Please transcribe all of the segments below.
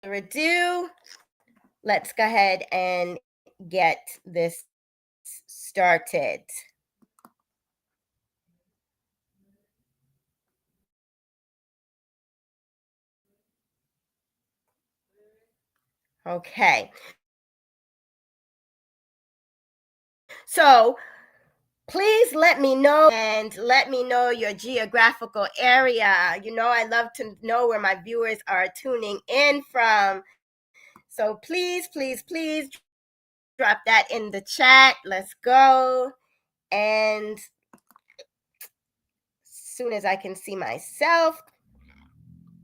ado, let's go ahead and get this started. Okay. So please let me know and let me know your geographical area. I love to know where my viewers are tuning in from. So please drop that in the chat. Let's go. And as soon as I can see myself,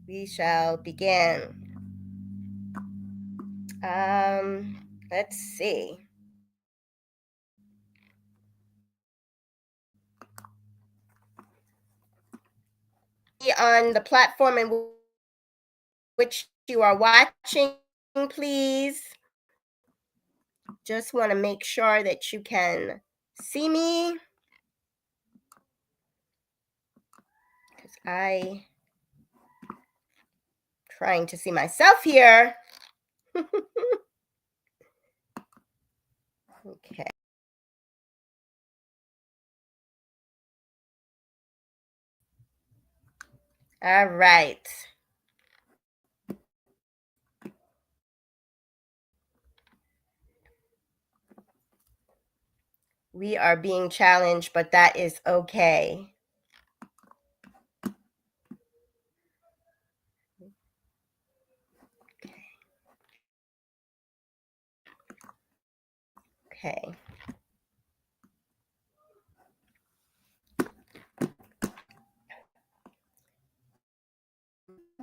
we shall begin. Let's see. On the platform in which you are watching, please. Just want to make sure that you can see me, because I'm trying to see myself here. Okay. All right. We are being challenged, but that is okay. Okay.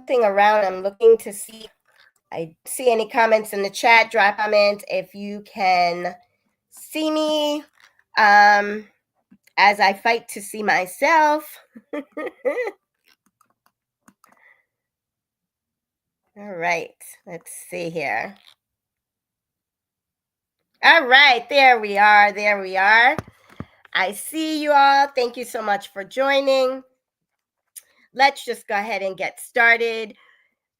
Around, I'm looking to see. I see any comments in the chat. Drop a comment if you can see me as I fight to see myself. All right, let's see here. All right, there we are. I see you all. Thank you so much for joining. Let's just go ahead and get started.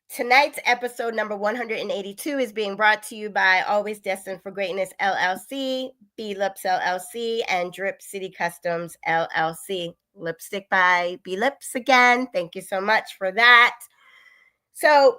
Tonight's episode number 182 is being brought to you by Always Destined for Greatness LLC, B Lips LLC, and Drip City Customs LLC. Lipstick by B Lips again. Thank you so much for that. So,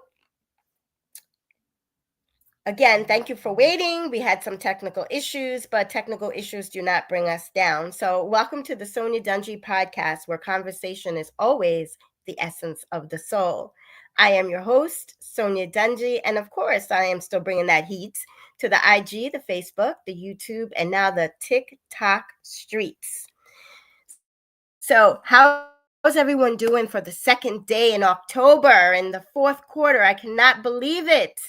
again, thank you for waiting. We had some technical issues, but technical issues do not bring us down. So, welcome to the Sonyadungee Podcast, where conversation is always the essence of the soul. I am your host, Sonyadungee, and of course, I am still bringing that heat to the IG, the Facebook, the YouTube, and now the TikTok streets. So, how's everyone doing for the second day in October in the fourth quarter? I cannot believe it.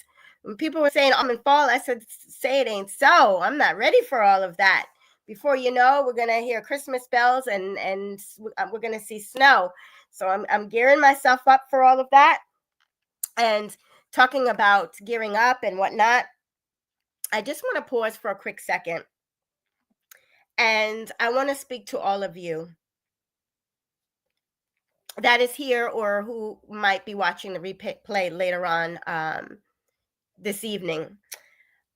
When people were saying I'm in fall, I said, say it ain't so. I'm not ready for all of that. Before you know, we're going to hear Christmas bells and we're going to see snow. So I'm gearing myself up for all of that. And talking about gearing up and whatnot, I just want to pause for a quick second. And I want to speak to all of you that is here or who might be watching the replay later on this evening.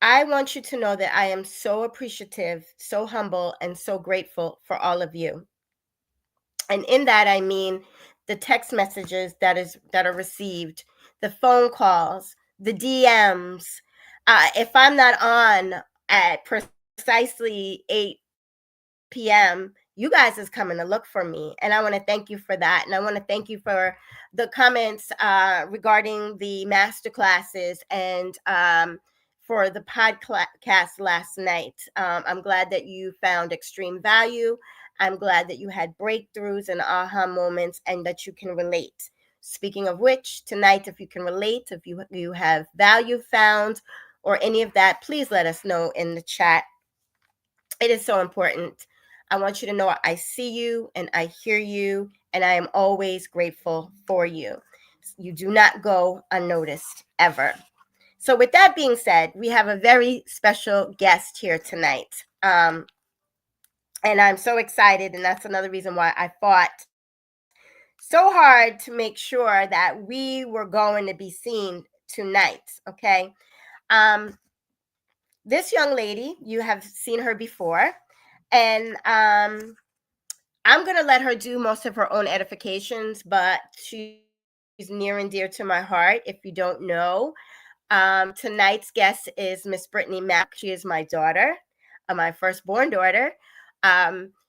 I want you to know that I am so appreciative, so humble, and so grateful for all of you. And in that, I mean the text messages that are received, the phone calls, the DMs. If I'm not on at precisely 8 p.m., you guys is coming to look for me, and I want to thank you for that. And I want to thank you for the comments regarding the master classes and for the podcast last night. I'm glad that you found extreme value. I'm glad that you had breakthroughs and aha moments and that you can relate. Speaking of which, tonight, if you can relate, if you have value found or any of that, please let us know in the chat. It is so important. I want you to know I see you and I hear you, and I am always grateful for you. You do not go unnoticed ever. So with that being said, we have a very special guest here tonight. And I'm so excited, and that's another reason why I fought so hard to make sure that we were going to be seen tonight. Okay. Um, this young lady, you have seen her before, and I'm going to let her do most of her own edifications, but she's near and dear to my heart. If you don't know, tonight's guest is Miss Brittany Mack. She is my daughter, my firstborn daughter.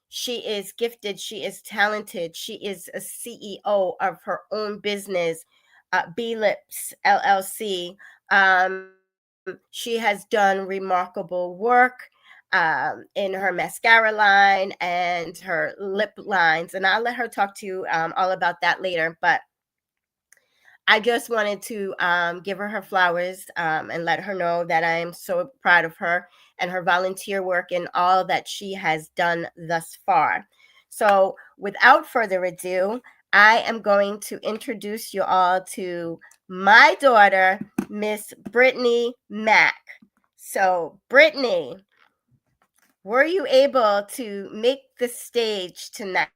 She is gifted. She is talented. She is a CEO of her own business, B Lips LLC. She has done remarkable work in her mascara line and her lip lines. And I'll let her talk to you all about that later. But I just wanted to give her flowers and let her know that I am so proud of her and her volunteer work and all that she has done thus far. So, without further ado, I am going to introduce you all to my daughter, Miss Brittany Mack. So, Brittany, were you able to make the stage tonight?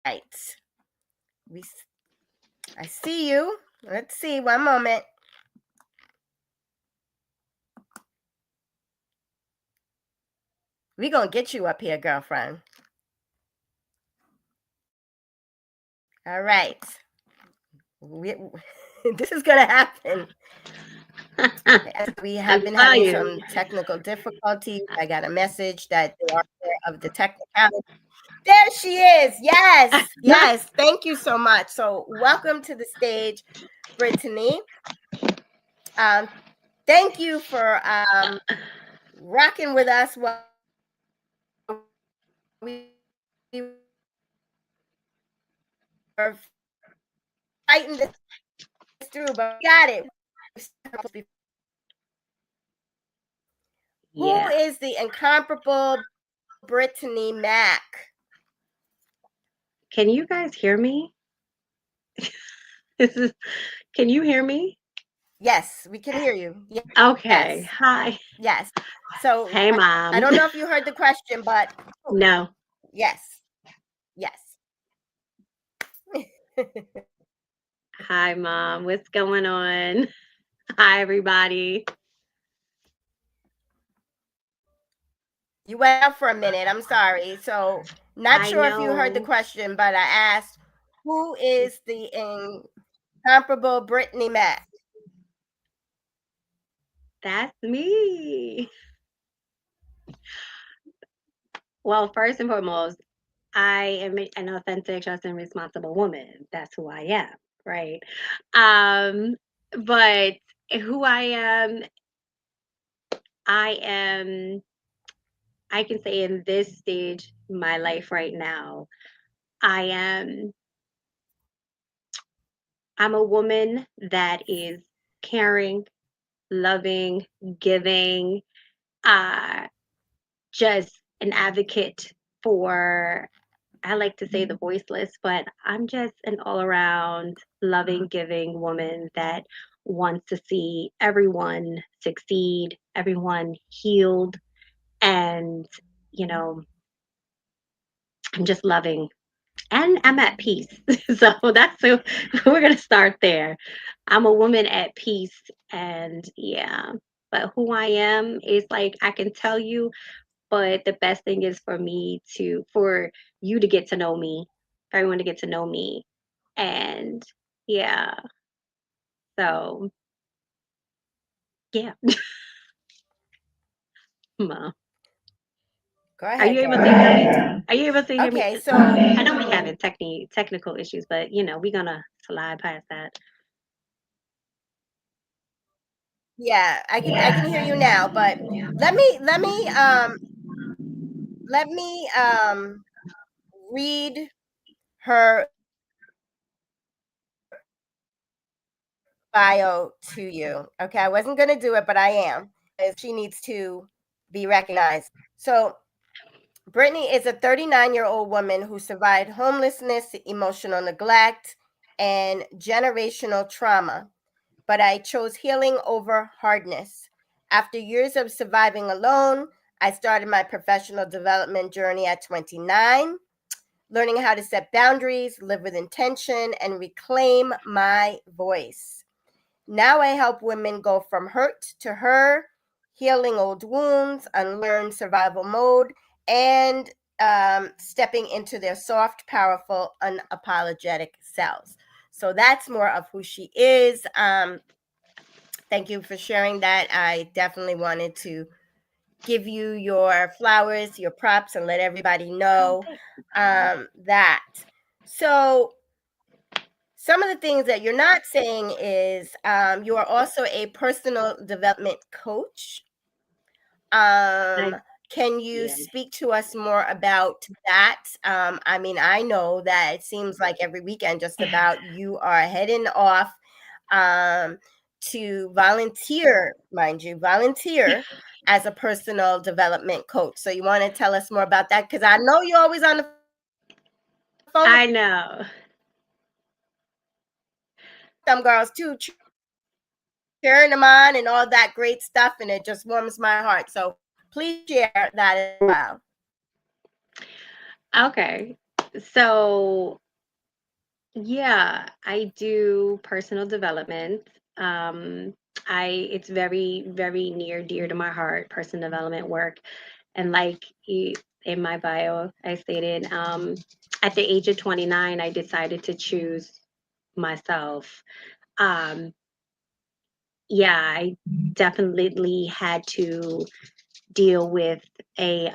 We, I see you. Let's see. One moment. We're going to get you up here, girlfriend. All right. We, this is going to happen. As we have been having some technical difficulties. I got a message that they are aware of the technicality. There she is. Yes. Yes. Thank you so much. So, welcome to the stage, Brittany. Thank you for rocking with us while we were fighting this through, but we got it. Yeah. Who is the incomparable Brittany Mack? Can you guys hear me? Can you hear me? Yes, we can hear you. Okay. Yes. Hi. Yes. So Hey, I Mom. don't know if you heard the question, but No. yes. Yes. Hi, Mom. What's going on? Hi, everybody. You went out for a minute. I'm sorry. So not I sure if you heard the know. question, but I asked, who is the incomparable Brittany Mack? That's me. Well, first and foremost, I am an authentic, just, and responsible woman. That's who I am, right? Um, but who I am, I can say in this stage, my life right now, I am I'm a woman that is caring, loving, giving, uh, just an advocate for, I like to say the voiceless, but I'm just an all around loving, giving woman that wants to see everyone succeed, everyone healed, and, you know, I'm just loving and I'm at peace. So we're gonna start there. I'm a woman at peace, and yeah. But who I am is like I can tell you, but the best thing is for you to get to know me, for everyone to get to know me, and yeah. So yeah, Mom. Go Are ahead, you able to hear me? girl. Are you able to hear me? Okay, I so know we having technical issues, but we're gonna slide past that. yeah, I can hear you now, but let me let me um let me read her bio to you. Okay, I wasn't going to do it, but I am because she needs to be recognized. So, Brittany is a 39-year-old woman who survived homelessness, emotional neglect, and generational trauma. But I chose healing over hardness. After years of surviving alone, I started my professional development journey at 29, learning how to set boundaries, live with intention, and reclaim my voice. Now I help women go from hurt to her, healing old wounds, unlearn survival mode, and stepping into their soft, powerful, unapologetic selves. So that's more of who she is. Thank you for sharing that. I definitely wanted to give you your flowers, your props, and let everybody Oh, know thanks. that. So, some of the things that you're not saying is you are also a personal development coach. I Um, can you yeah. speak to us more about that? I mean, I know that it seems like every weekend, just about, you are heading off um, to volunteer, mind you, volunteer as a personal development coach. So, you want to tell us more about that? Because I know you're always on the phone with them girls too, cheering them on and all that great stuff. And it just warms my heart. So, please share that as well. Okay. So, yeah, I do personal development. Um, it's very, very near dear to my heart, personal development work. And like in my bio, I stated, at the age of 29, I decided to choose myself. Um, yeah, I definitely had to deal with a,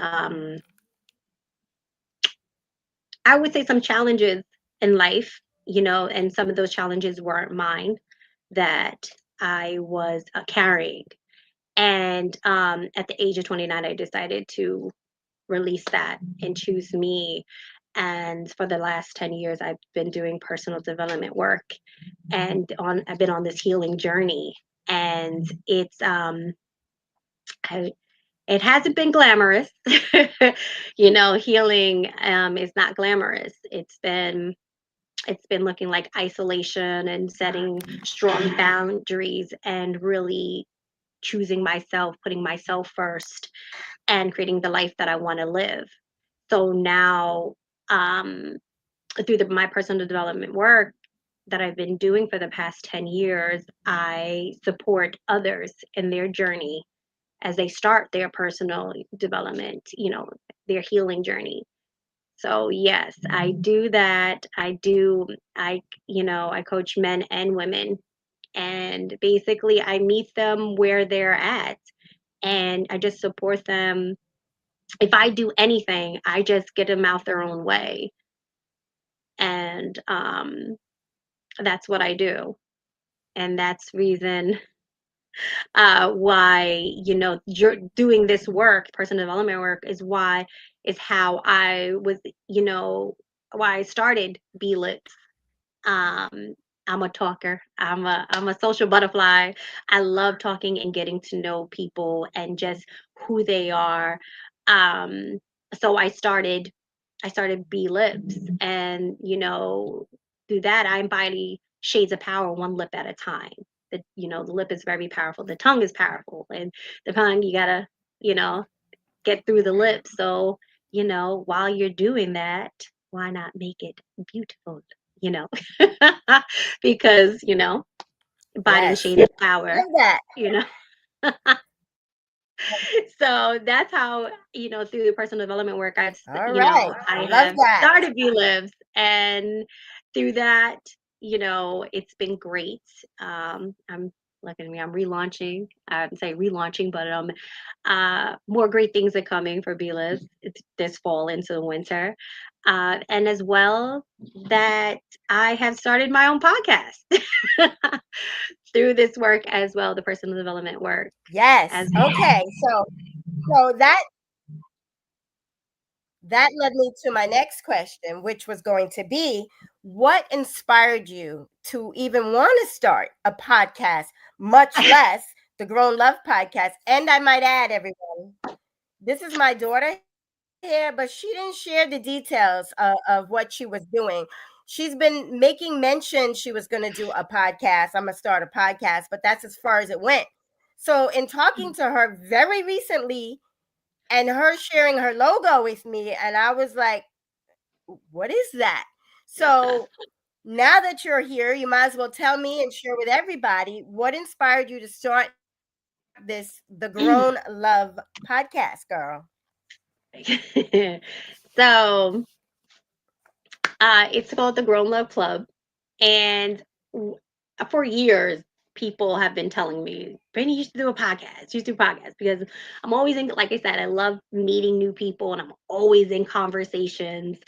I would say some challenges in life, and some of those challenges weren't mine that I was carrying. And at the age of 29, I decided to release that and choose me. And for the last 10 years, I've been doing personal development work and I've been on this healing journey. And I, it hasn't been glamorous. Healing is not glamorous. It's been looking like isolation and setting strong boundaries and really choosing myself, putting myself first, and creating the life that I want to live. So now, um, through my personal development work that I've been doing for the past 10 years, I support others in their journey as they start their personal development, their healing journey. So yes, I do that. I coach men and women, and basically I meet them where they're at and I just support them. If I do anything, I just get them out their own way. And that's what I do. And that's reason why, you're doing this work, personal development work, is how I was, why I started B Lips. Um, I'm a talker. I'm a social butterfly. I love talking and getting to know people and just who they are. Um, so I started B Lips, and through that I embody shades of power, one lip at a time. The lip is very powerful. The tongue is powerful, and the tongue, you gotta you know get through the lips. So while you're doing that, why not make it beautiful? You know, because embodying Yes. shades of power. Love that. You know. So that's how, through the personal development work, All right. I Love have that. started View Lives, and through that, it's been great. I'm Look at me, I'm relaunching. I wouldn't say relaunching, but more great things are coming for View Lives. It's this fall into the winter, and as well that I have started my own podcast through this work as well, the personal development work Yes. as well. Okay. So that led me to my next question, which was going to be, what inspired you to even want to start a podcast, much less the Grown Love podcast? And I might add, everyone, this is my daughter here, but she didn't share the details of what she was doing. She's been making mention she was going to do a podcast. I'm going to start a podcast, but that's as far as it went. So, in talking to her very recently and her sharing her logo with me, and I was like, what is that? So, Now that you're here, you might as well tell me and share with everybody what inspired you to start the Grown Love podcast, girl. So it's called the Grown Love Club. And for years, people have been telling me, Brittany, you should do a podcast. You should do a podcast because I'm always in, like I said, I love meeting new people and I'm always in conversations.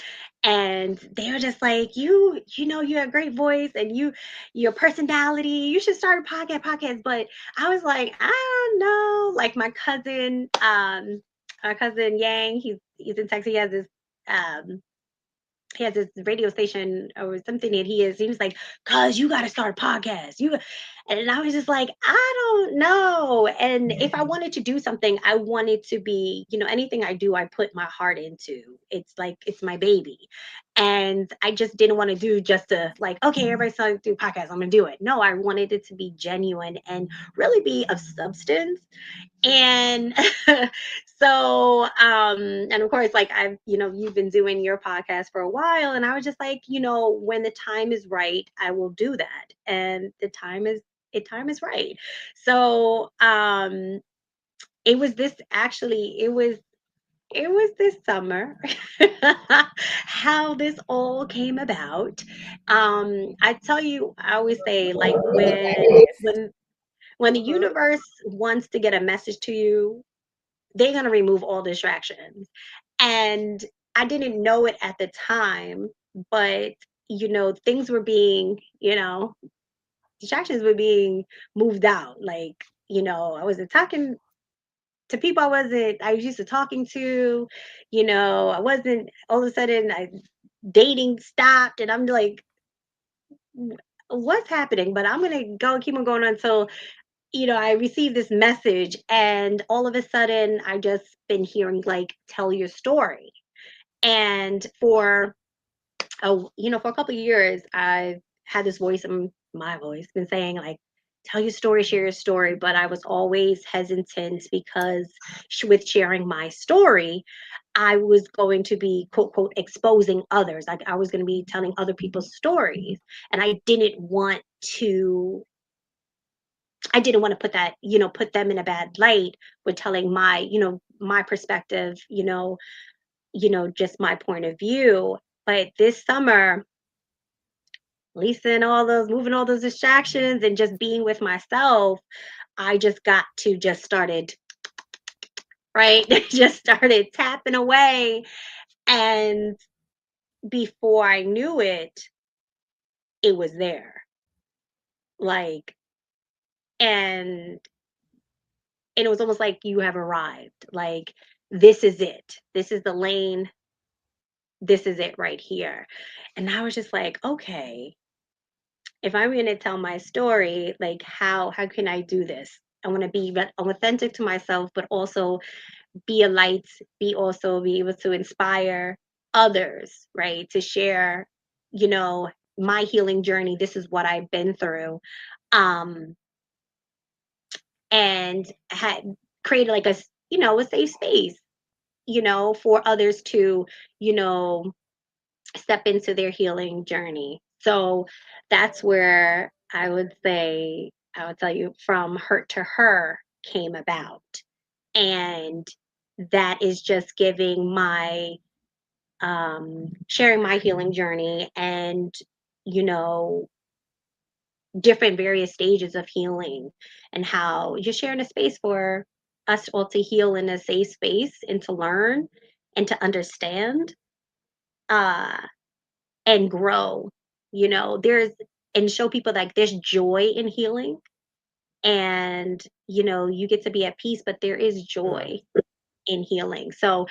And they were just like, you have a great voice and your personality, you should start a podcast. But I was like, I don't know. Like my cousin Yang, he's in Texas. Um, he has this radio station or something and he was like, cuz you got to start a podcast. And I was just like, I don't know. And if I wanted to do something, I wanted to be, anything I do, I put my heart into. It's like it's my baby. And I just didn't want to do just to like, okay, everybody's starting to do podcasts, I'm gonna do it. No, I wanted it to be genuine and really be of substance. And and of course, like you've been doing your podcast for a while, and I was just like, when the time is right, I will do that. And time is right. So it was this actually, it was this summer how this all came about. I tell you, I always say, like, when the Mhm. universe wants to get a message to you, they're going to remove all distractions. And I didn't know it at the time, but things were being, distractions were being moved out. Like, I wasn't talking to people I was used to talking to, I wasn't all of a sudden dating stopped and I'm like, what's happening? But I'm gonna go keep on going until I received this message, and all of a sudden, I just been hearing like, tell your story. And for a couple of years, I've had this voice, my voice, been saying like, tell your story, share your story. But I was always hesitant because with sharing my story, I was going to be quote quote exposing others. Like I was going to be telling other people's stories, and to I didn't want to put them in a bad light with telling my perspective, just my point of view. But this summer, moving all those distractions and just being with myself, I just got to just started, right? Just started tapping away. And before I knew it, it was there. Like, and it was almost like you have arrived. Like, this is it. This is the lane. This is it right here. And I was just like, okay, if I'm going to tell my story, like how can I do this? I want to be authentic to myself, but also be a light, be able to inspire others, right? To share, you know, my healing journey. This is what I've been through. Um, and had created like a safe space, for others to, you know, step into their healing journey. So that's where I would tell you, from hurt to her came about. And that is just giving sharing my healing journey and, you know, different various stages of healing and how you're sharing a space for us all to heal in a safe space and to learn and to understand. Uh, and grow. There's and show people like there's joy in healing, and you get to be at peace, but there is Mm. joy in healing. So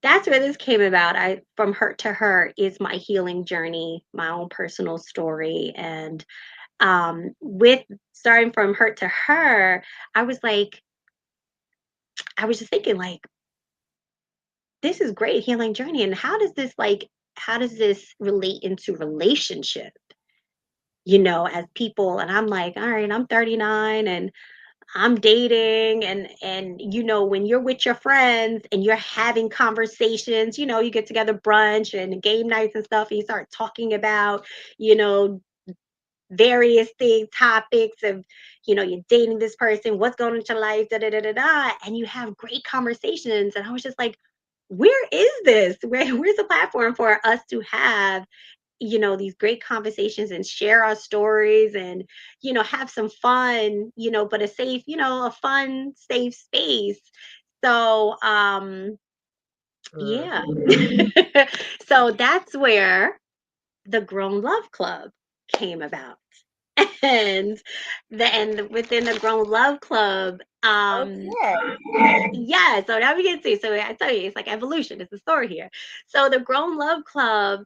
that's where this came about. I From hurt to her is my healing journey, my own personal story. And with starting from hurt to her, I was like, I was just thinking like, this is great healing journey, and how does this relate into relationship, as people? And I'm like, all right, I'm 39 and I'm dating, and when you're with your friends and you're having conversations, you get together brunch and game nights and stuff, and you start talking about, you know, various things, topics of, you're dating this person, what's going on in your life, da da da da da, and you have great conversations. And I was just like, where is this? Where's the platform for us to have, these great conversations and share our stories and, have some fun, but a safe, a fun, safe space. So, yeah. Mhm. So that's where the Grown Love Club came about. And within the Grown Love Club, Okay. yeah, so now we get to, so I tell you, it's like evolution, it's a story here. So the Grown Love Club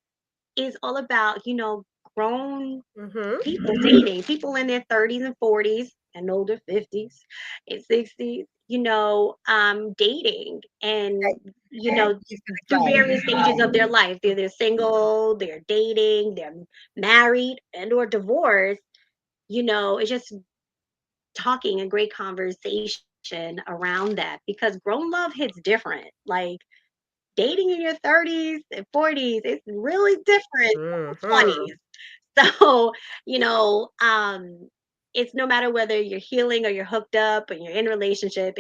is all about, grown Mhm. people dating, people in their 30s and 40s and older, 50s and 60s, dating, and Thank you for through the various stages of clarity. their life. They're single, they're dating, they're married and or divorced. It's just talking and great conversation around that, because grown love hits different. Like, dating in your 30s and 40s, it's really different from the 20s. Mhm. So, you know, um, it's no matter whether you're healing or you're hooked up or you're in a relationship,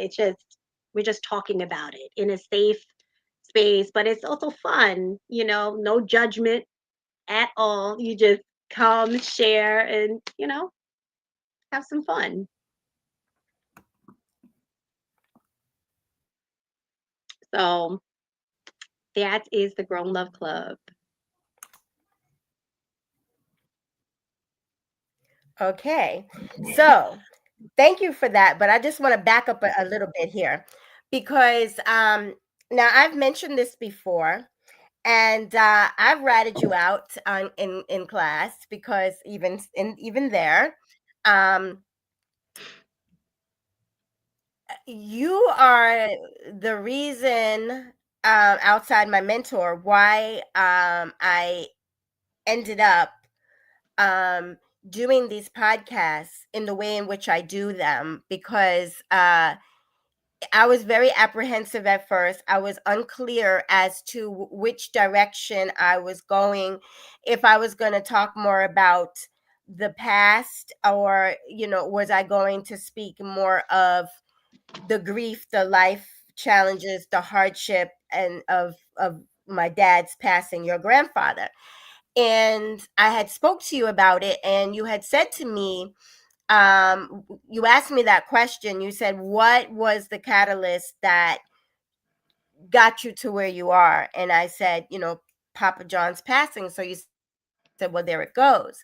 we're just talking about it in a safe space, but it's also fun, no judgment at all. You just come, share, and, have some fun. So that is the Grown Love Club. Okay. So, thank you for that, but I just wanna back up a little bit here because, now I've mentioned this before, and, I've ratted you out in class because even there, um, you are the reason, outside my mentor, why, I ended up um, doing these podcasts in the way in which I do them because I was very apprehensive at first. I was unclear as to which direction I was going, if I was going to talk more about the past, or, was I going to speak more of the grief, the life challenges, the hardship, and of my dad's passing, your grandfather. And I had spoke to you about it, and you had said to me, you asked me that question. You said, what was the catalyst that got you to where you are? And I said, Papa John's passing. So you said, well, there it goes.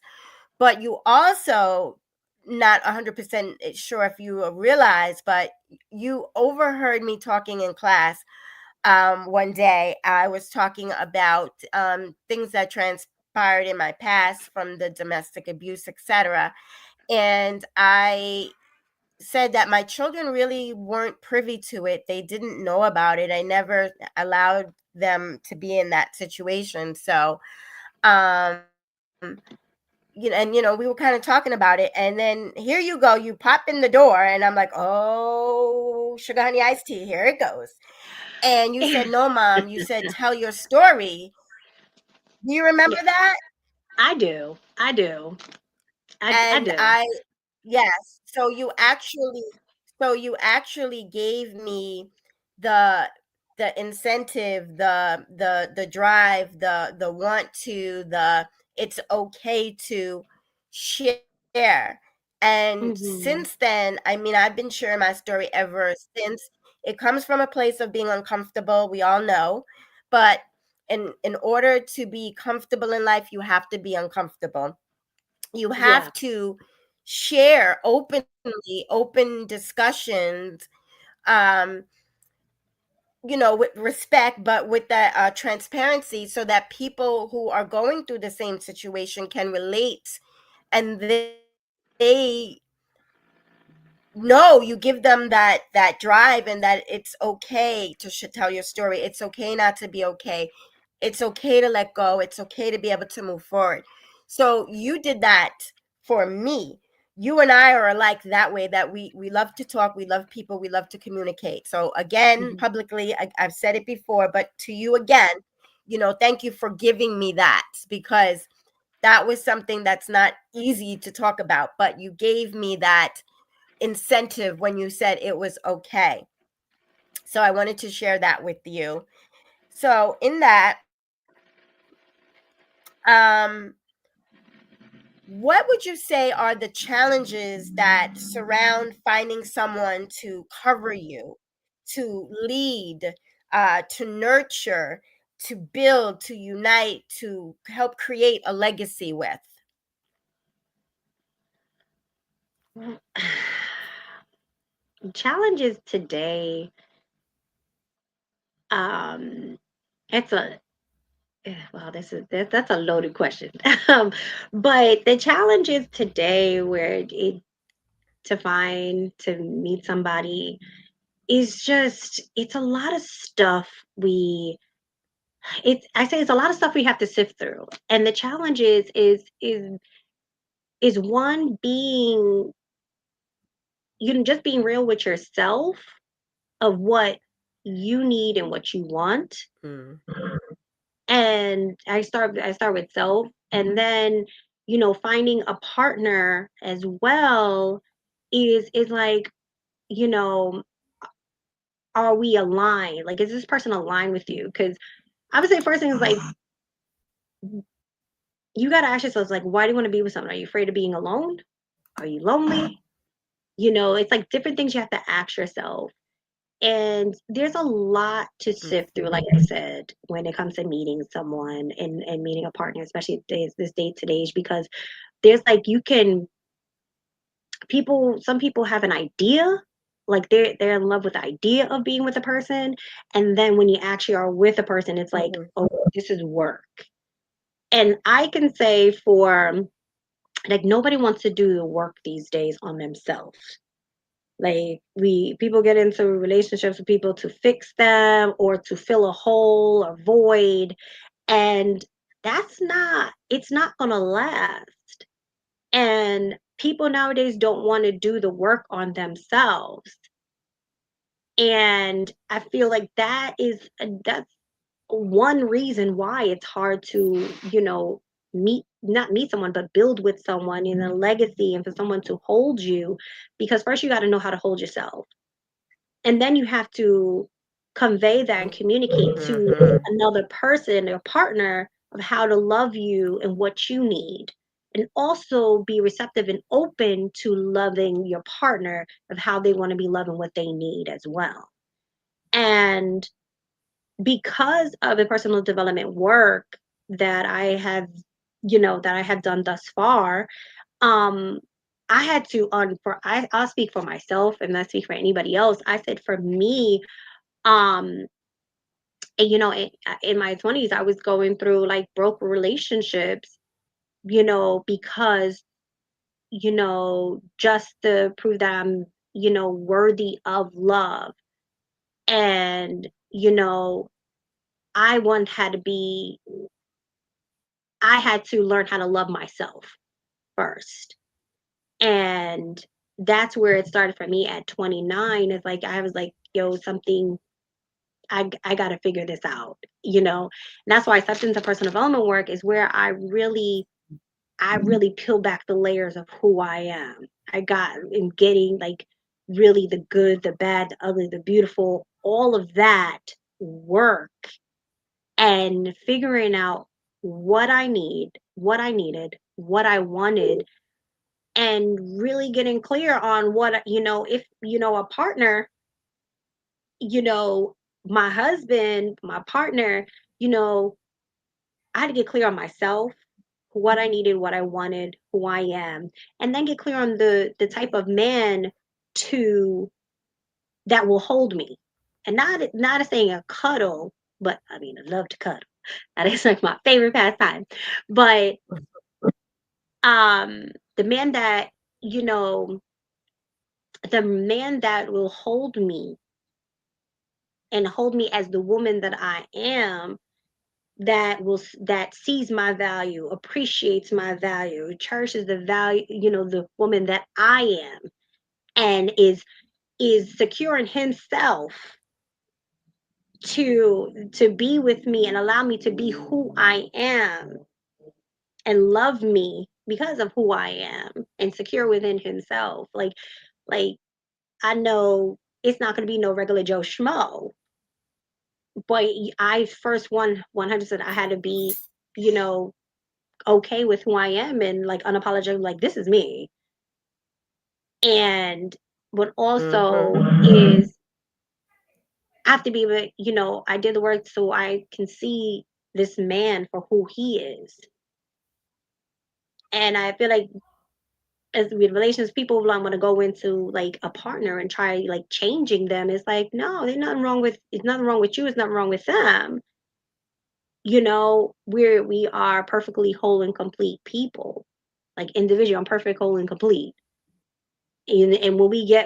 But you also, not 100% sure if you realize, but you overheard me talking in class. One day I was talking about things that transpired in my past from the domestic abuse, etc. And I said that my children really weren't privy to it. They didn't know about it. I never allowed them to be in that situation. So, um, and we were kind of talking about it. And then here you go, you pop in the door, and I'm like, oh, sugar honey iced tea, here it goes. And you said, no, mom, you said, tell your story. Do you remember Yeah, that? I do. I do. I And do. yes, so you actually gave me the the incentive, the drive, the want to, the it's okay to share. And since Hmm. then, I mean, I've been sharing my story ever since. It comes from a place of being uncomfortable, we all know, but in order to be comfortable in life, you have to be uncomfortable. You Yeah. have to share openly, open discussions, um, with respect, but with that transparency, so that people who are going through the same situation can relate, and they you give them that drive, and that it's okay to tell your story. It's okay not to be okay. It's okay to let go. It's okay to be able to move forward. So you did that for me. you and I are alike that way, that we love to talk, we love people, we love to communicate. So again, Mhm. publicly, I've said it before, but to you again, thank you for giving me that, because that was something that's not easy to talk about, but you gave me that incentive when you said it was okay. So I wanted to share that with you. So in that, um, what would you say are the challenges that surround finding someone to cover you, to lead, to nurture, to build, to unite, to help create a legacy with? Well, challenges today, um, it's a well, that's a loaded question. But the challenges today, where it to find to meet somebody, is just it's a lot of stuff we it's I say it's a lot of stuff we have to sift through. And the challenge is one, being just being real with yourself of what you need and what you want. Mm. And I start with self, and then finding a partner as well is like, you know are we aligned? Like, is this person aligned with you? Because I would say first thing is like, you got to ask yourself, like, why do you want to be with someone? Are you afraid of being alone? Are you lonely? It's like different things you have to ask yourself. And there's a lot to sift through, like I said, when it comes to meeting someone and meeting a partner, especially this day to age, because there's like, some people have an idea, like they're in love with the idea of being with a person. And then when you actually are with a person, it's like, Mm-hmm. oh, this is work. And I can say, for like, nobody wants to do the work these days on themselves. Like, we people get into relationships with people to fix them or to fill a hole or void, and it's not gonna last. And people nowadays don't want to do the work on themselves. And I feel like that's one reason why it's hard to, meet not meet someone, but build with someone in a legacy, and for someone to hold you, because first you got to know how to hold yourself. And then you have to convey that and communicate to Mm-hmm. another person or partner of how to love you and what you need. And also be receptive and open to loving your partner of how they want to be loved and what they need as well. And because of the personal development work that I have done thus far, um, I had to I'll speak for myself and not speak for anybody else. I said, for me, um, in my 20s, I was going through like broke relationships, because, just to prove that I'm, worthy of love. And, I once had to be, I had to learn how to love myself first. And that's where it started for me at 29. It's like, I was like, yo, something, I got to figure this out, And that's why substance and personal development work is where I really peel back the layers of who I am. I got in getting like really the good, the bad, the ugly, the beautiful, all of that work, and figuring out what I needed, what I wanted, and really getting clear on what, if, a partner, you know, my husband, my partner, you know, I had to get clear on myself, what I needed, what I wanted, who I am, and then get clear on the type of man to that will hold me. And not saying a cuddle, but I mean, I love to cuddle. That is like my favorite pastime. But um the man that, you know, the man that will hold me and hold me as the woman that I am, that sees my value, appreciates my value, cherishes the value, the woman that I am, and is secure in himself to be with me and allow me to be who I am and love me because of who I am and secure within himself. Like I know it's not going to be no regular Joe Schmo, but I first 100%, I had to be, you know, okay with who I am and like unapologetic, like this is me. And but also Mm-hmm. is I have to be able, I did the work so I can see this man for who he is. And I feel like as with relations, people want to go into like a partner and try like changing them. It's like, no, there's nothing wrong with it's nothing wrong with you, it's nothing wrong with them. We are perfectly whole and complete people. Like individual, I'm perfect, whole, and complete. And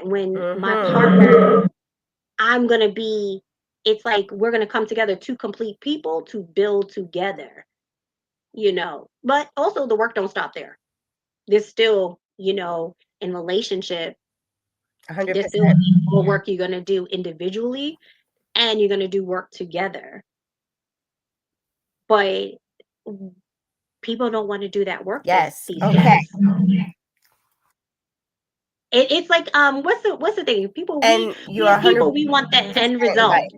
when my Mm-hmm. partner, I'm gonna be it's like we're gonna come together, two complete people to build together, But also the work don't stop there. There's still, in relationship, there's still 100%. more work you're gonna do individually and you're gonna do work together. But people don't want to do that work Yes. these Okay. days. It's like what's the thing? People we And we you're as people 100% we want the end right. result.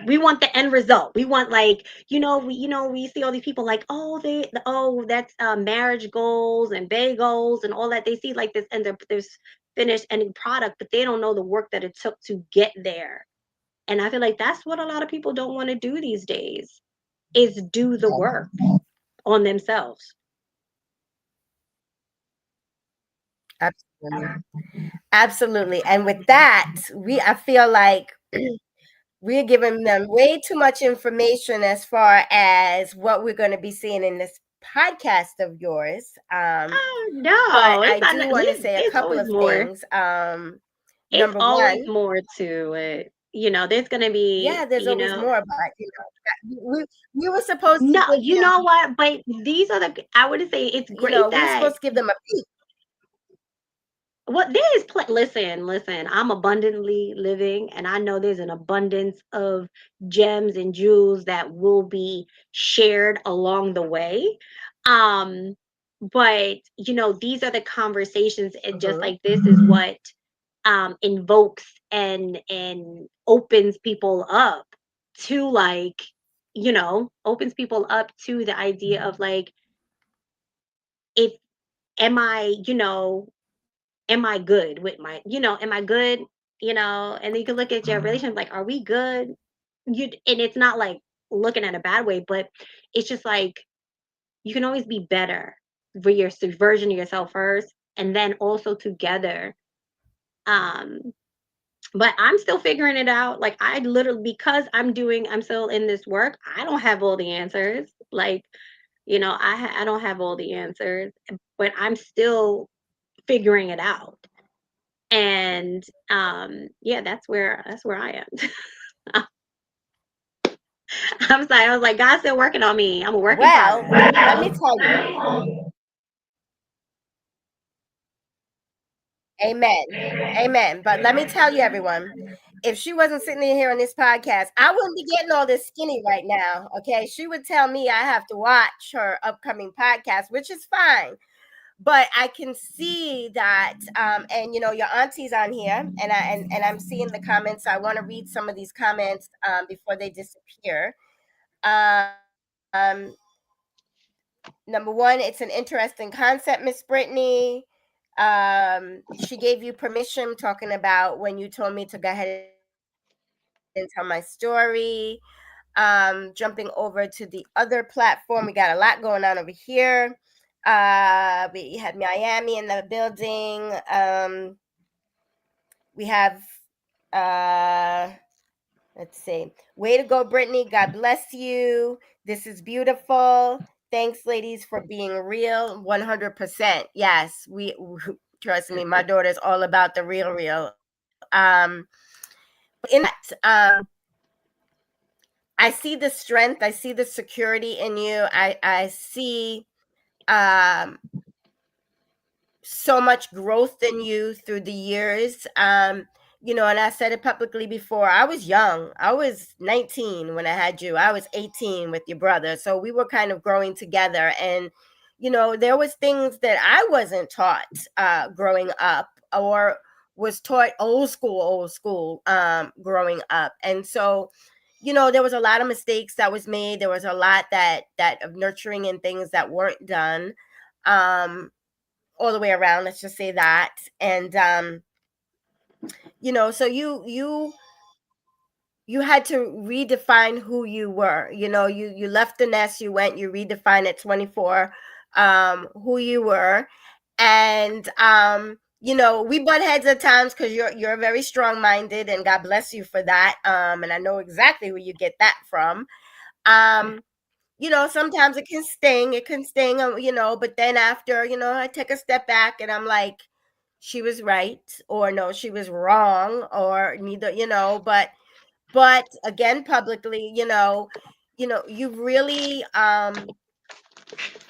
We want the end result. We want like we see all these people like that's marriage goals and bay goals and all that. They see like this finished ending product, but they don't know the work that it took to get there. And I feel like that's what a lot of people don't want to do these days is do the work on themselves. Absolutely. Absolutely. And with that, I feel like we're giving them way too much information as far as what we're going to be seeing in this podcast of yours. Oh But no, I it's not. do want to say a There's couple always of more. things. It's Number always one, more to it. There's gonna be, yeah, there's always more, but we were supposed to no, give you know what? But these are I would say it's great we were that supposed to give them a peek. what there is. Listen. I'm abundantly living, and I know there's an abundance of gems and jewels that will be shared along the way. Um, but these are the conversations, and just Hmm. like this is what invokes and opens people up to like opens people up to the idea of like if am I am I good with my am I good and then you can look at your relationship like are we good and it's not like looking at a bad way but it's just like you can always be better for your version of yourself first and then also together um but I'm still figuring it out. Like I literally because I'm still in this work. I don't have all the answers. Like I don't have all the answers, but I'm still figuring it out. And yeah, that's where I am. I'm sorry. I was like, God's still working on me. I'm a work in Well, progress. let me tell you, amen. Amen. But let me tell you, everyone, if she wasn't sitting in here on this podcast, I wouldn't be getting all this skinny right now. Okay. She would tell me I have to watch her upcoming podcast, which is fine. But I can see that, and your auntie's on here, and I'm seeing the comments. So I want to read some of these comments before they disappear. Um, Number one, it's an interesting concept, Miss Brittany. She gave you permission talking about when you told me to go ahead and tell my story. Jumping over to the other platform, we got a lot going on over here. We had Miami in the building. We have uh let's see. Way to go, Brittany. God bless you. This is beautiful. Thanks, ladies, for being real. 100%. Yes, trust me. My daughter's all about the real. But in that, I see the strength, I see the security in you. I see um so much growth in you through the years. And I said it publicly before. I was young. I was 19 when I had you. I was 18 with your brother. So we were kind of growing together. And there was things that I wasn't taught growing up, or was taught old school growing up. And so there was a lot of mistakes that was made. There was a lot that of nurturing and things that weren't done. Um all the way around, let's just say that. And so you had to redefine who you were. You left the nest, you went, you redefined at 24 who you were. And we butt heads at times, because you're very strong minded, and God bless you for that. And I know exactly where you get that from. um Sometimes it can sting, but then after, I take a step back and I'm like, she was right, or no, she was wrong, or neither, but again, publicly, you've really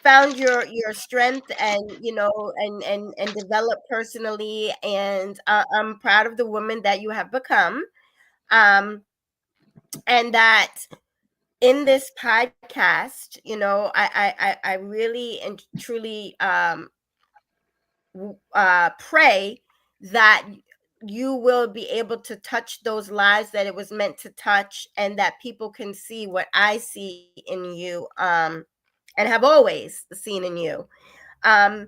found your strength, and and developed personally. And I'm proud of the woman that you have become. um and that in this podcast, I really and truly pray that you will be able to touch those lives that it was meant to touch, and that people can see what I see in you, and have always seen in you. um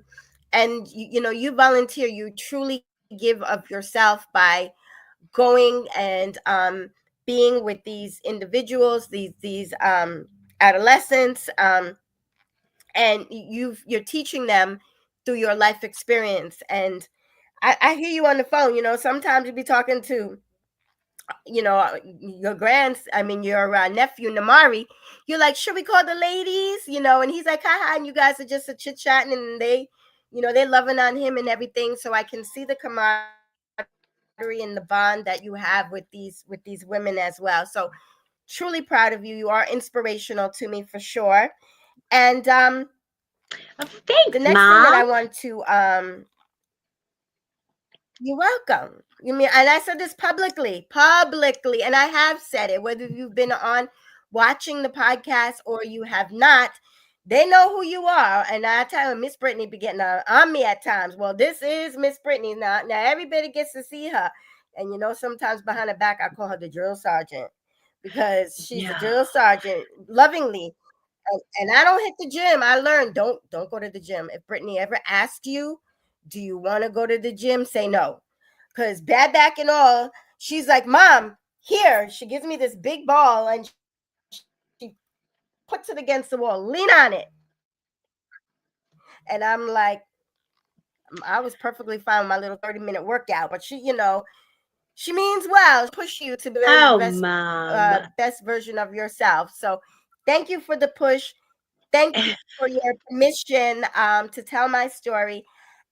and you volunteer, you truly give of yourself by going and being with these individuals, these adolescents, and you're teaching them through your life experience. And I hear you on the phone. Sometimes you be talking to your your nephew Namari. You're like, should we call the ladies? And he's like, hi, and you guys are just a chit chatting, and they're loving on him and everything. So I can see the camaraderie and the bond that you have with these women as well. So truly proud of you. You are inspirational to me for sure. And the next thing that I want Thanks, to Mom. you're welcome. You mean, and I said this publicly, and I have said it, whether you've been on watching the podcast or you have not, they know who you are. And I tell them, Miss Brittany be getting on me at times. Well, this is Miss Brittany. Now everybody gets to see her. And sometimes behind the back, I call her the drill sergeant, because she's a Yeah. drill sergeant lovingly. And I don't hit the gym. I learned, don't go to the gym. If Brittany ever asks you, do you want to go to the gym? Say no. Because bad back and all, she's like, Mom, here. She gives me this big ball and she puts it against the wall. Lean on it. And I'm like, I was perfectly fine with my little 30-minute workout, but she means well. She wants to push you to be the Oh, best Mom. best version of yourself. So thank you for the push. Thank you for your permission to tell my story.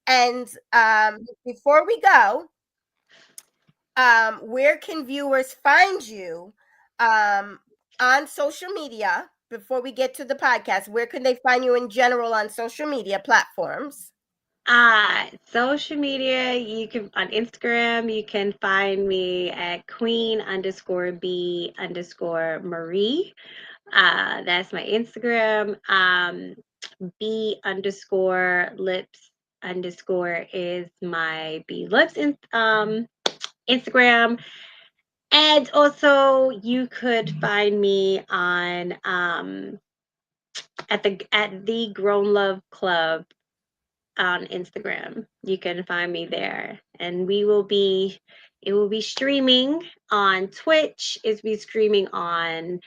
And before we go, where can viewers find you um, on social media? Before we get to the podcast, where can they find you in general on social media platforms? Social media, you can on Instagram, you can find me at queen_b_marie. That's my Instagram. B_lips_ is my B lips Instagram. And also you could find me on at the Grown Love Club on Instagram. You can find me there. And it will be streaming on Twitch, it's be streaming on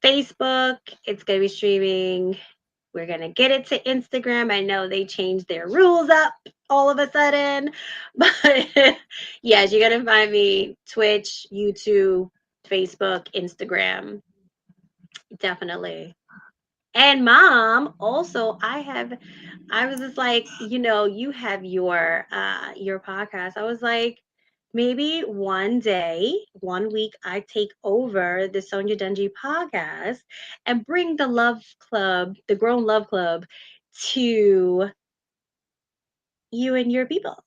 Facebook, it's gonna be streaming. We're gonna get it to Instagram. I know they changed their rules up all of a sudden, but yes, you're gonna find me Twitch, YouTube, Facebook, Instagram, definitely. And Mom, also I was just like, you have your podcast. I was like, maybe one day, one week, I take over the Sonyadungee podcast and bring the Love Club, the Grown Love Club, to you and your people.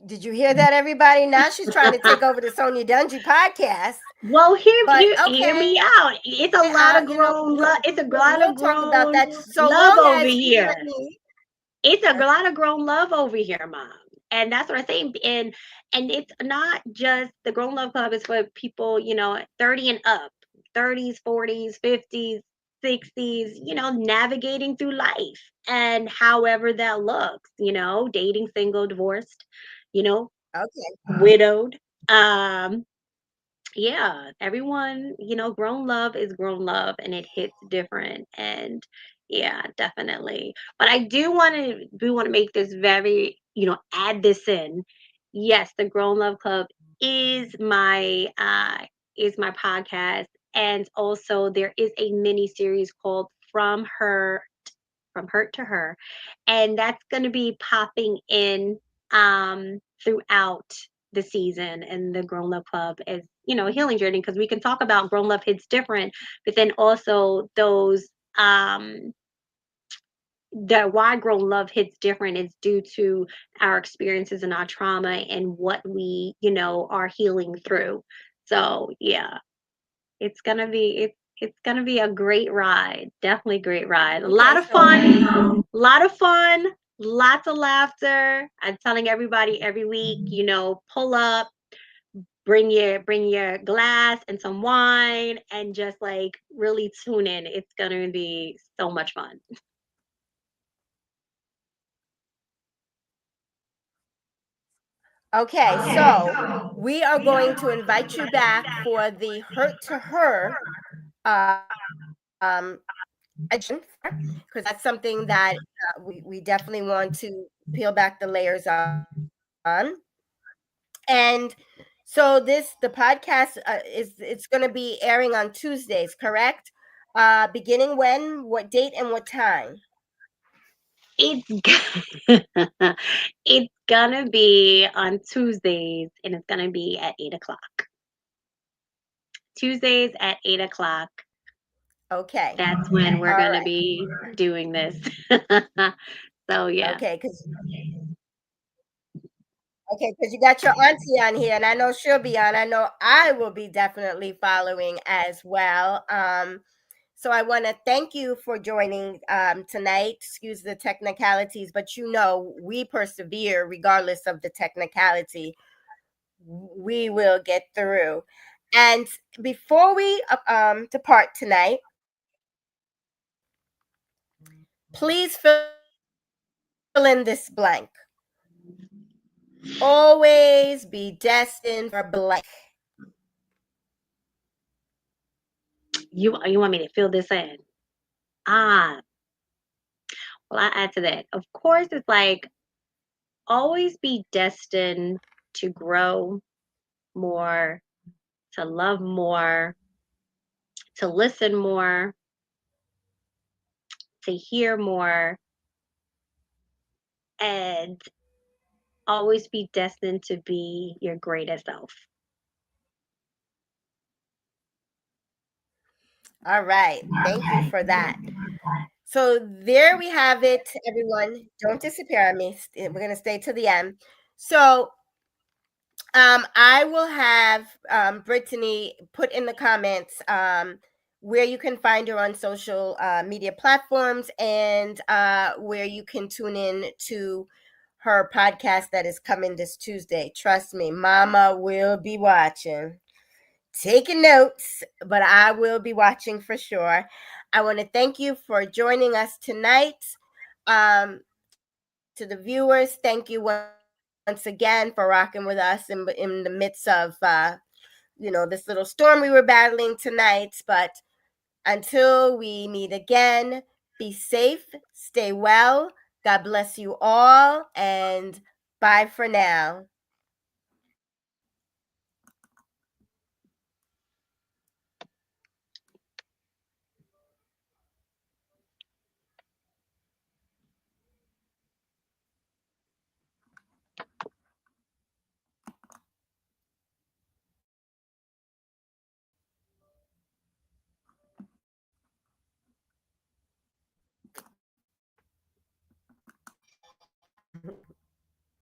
Did you hear that, everybody? Now she's trying to take over the Sonyadungee podcast. Well, But hear me okay, out. It's a lot of grown love. It's a lot of we'll talk about grown that. So love long over as you here. let me. It's a lot of grown love over here, mom. And that's what I think. And it's not just the grown love club is for people, 30 and up, 30s, 40s, 50s, 60s, navigating through life and however that looks, dating, single, divorced, you know, Okay. widowed. Um, yeah, everyone, grown love is grown love and it hits different. And yeah, definitely. But I do want to make this very, add this in. Yes, the Grown Love Club is my podcast. And also there is a mini series called From Hurt to Her. And that's going to be popping in throughout the season and the Grown Love Club as, healing journey, because we can talk about grown love hits different, but then also those that why grown love hits different is due to our experiences and our trauma and what we, are healing through. So yeah, it's gonna be a great ride. Definitely great ride. A lot Okay. of fun. A lot of fun. Lots of laughter. I'm telling everybody every week, pull up, bring your glass and some wine and just like really tune in. It's gonna be so much fun. Okay. So we are going to invite you back for the Hurt to Her um edition, because that's something that we definitely want to peel back the layers on. And so the podcast it's going to be airing on Tuesdays, correct? Beginning when, what date, and what time? It's it's gonna be on Tuesdays and it's gonna be at 8 o'clock. Tuesdays at 8 o'clock. Okay. That's when we're All gonna right. be doing this. So yeah. Okay, because you got your auntie on here, and I know she'll be on. I know I will be definitely following as well. So I want to thank you for joining tonight. Excuse the technicalities, but we persevere regardless of the technicality. We will get through. And before we depart tonight, please fill in this blank. Always be destined for blank. You want me to fill this in? Ah, well, I add to that. Of course, it's like always be destined to grow more, to love more, to listen more, to hear more, and always be destined to be your greatest self. All right. Thank you for that. So there we have it, everyone. Don't disappear on me. We're going to stay to the end. So I will have Brittany put in the comments where you can find her on social media platforms and where you can tune in to her podcast that is coming this Tuesday. Trust me, Mama will be watching, taking notes, but I will be watching for sure. I want to thank you for joining us tonight. To the viewers, thank you once again for rocking with us in the midst of this little storm we were battling tonight. But until we meet again, be safe, stay well. God bless you all, and bye for now.